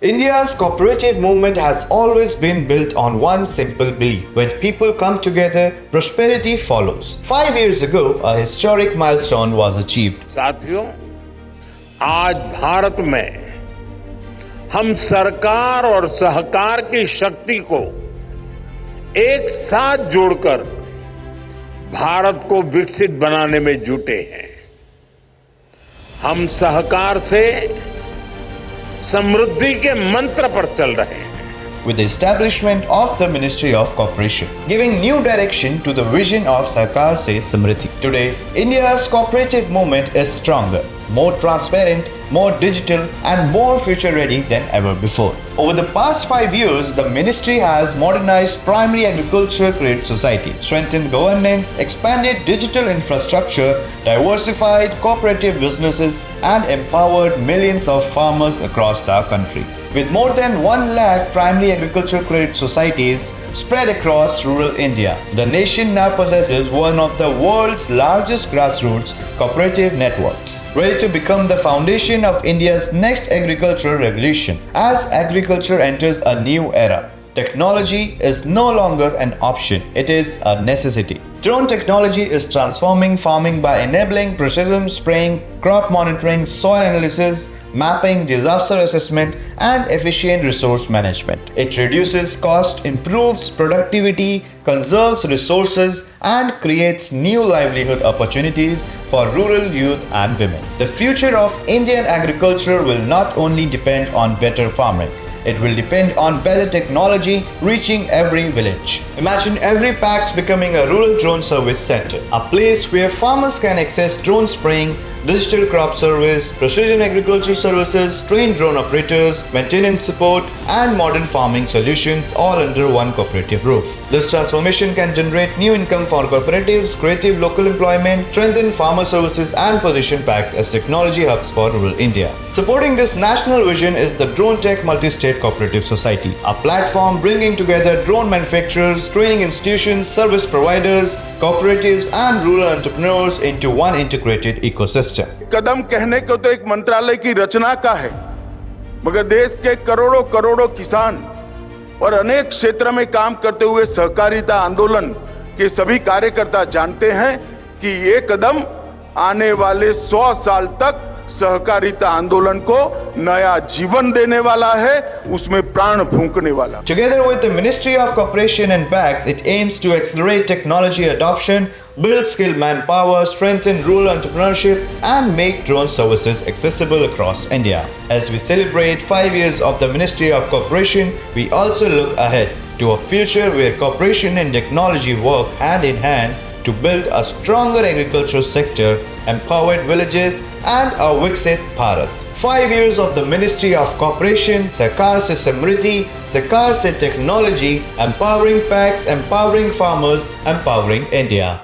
India's cooperative movement has always been built on one simple belief. When people come together, prosperity follows. 5 years ago, a historic milestone was achieved. साथियों, आज भारत में हम सरकार और सहकार की शक्ति को एक साथ जोड़कर भारत को विकसित बनाने में जुटे हैं। हम सहकार से समृद्धि के मंत्र पर चल रहे हैं। With the establishment of the Ministry of Cooperation, giving new direction to the vision of Sarkar Se Samriddhi. Today, India's cooperative movement is stronger, more transparent, more digital and more future-ready than ever before. Over the past 5 years, the ministry has modernized primary agriculture credit society, strengthened governance, expanded digital infrastructure, diversified cooperative businesses and empowered millions of farmers across the country. With more than 1 lakh primary agriculture credit societies spread across rural India, the nation now possesses one of the world's largest grassroots cooperative networks, ready to become the foundation of India's next agricultural revolution. As agriculture enters a new era, technology is no longer an option, it is a necessity. Drone technology is transforming farming by enabling precision spraying, crop monitoring, soil analysis, mapping, disaster assessment, and efficient resource management. It reduces cost, improves productivity, conserves resources, and creates new livelihood opportunities for rural youth and women. The future of Indian agriculture will not only depend on better farming. It will depend on better technology reaching every village. Imagine every PAX becoming a rural drone service center, a place where farmers can access drone spraying, digital crop service, precision agriculture services, trained drone operators, maintenance support, and modern farming solutions all under one cooperative roof. This transformation can generate new income for cooperatives, create local employment, strengthen farmer services, and position PAX as technology hubs for rural India. Supporting this national vision is the Drone Tech Multi-State Cooperative Society, a platform bringing together drone manufacturers, training institutions, service providers, cooperatives, and rural entrepreneurs into one integrated ecosystem. कदम कहने को तो एक मंत्रालय की रचना का है, मगर देश के करोड़ों करोड़ों किसान और अनेक क्षेत्र में काम करते हुए सहकारिता आंदोलन के सभी कार्यकर्ता जानते हैं कि ये कदम आने वाले 100 साल तक सहकारिता आंदोलन को नया जीवन देने वाला है, उसमें प्राण फूंकने वाला। Together with the Ministry of Cooperation and PAX, it aims to accelerate technology adoption, build skilled manpower, strengthen rural entrepreneurship, and make drone services accessible across India. As we celebrate 5 years of the Ministry of Cooperation, we also look ahead to a future where cooperation and technology work hand in hand to build a stronger agricultural sector, empowered villages, and a Viksit Bharat. 5 years of the Ministry of Cooperation, Sarkar Se Samriddhi, Sarkar Se Technology, empowering PAX, empowering farmers, empowering India.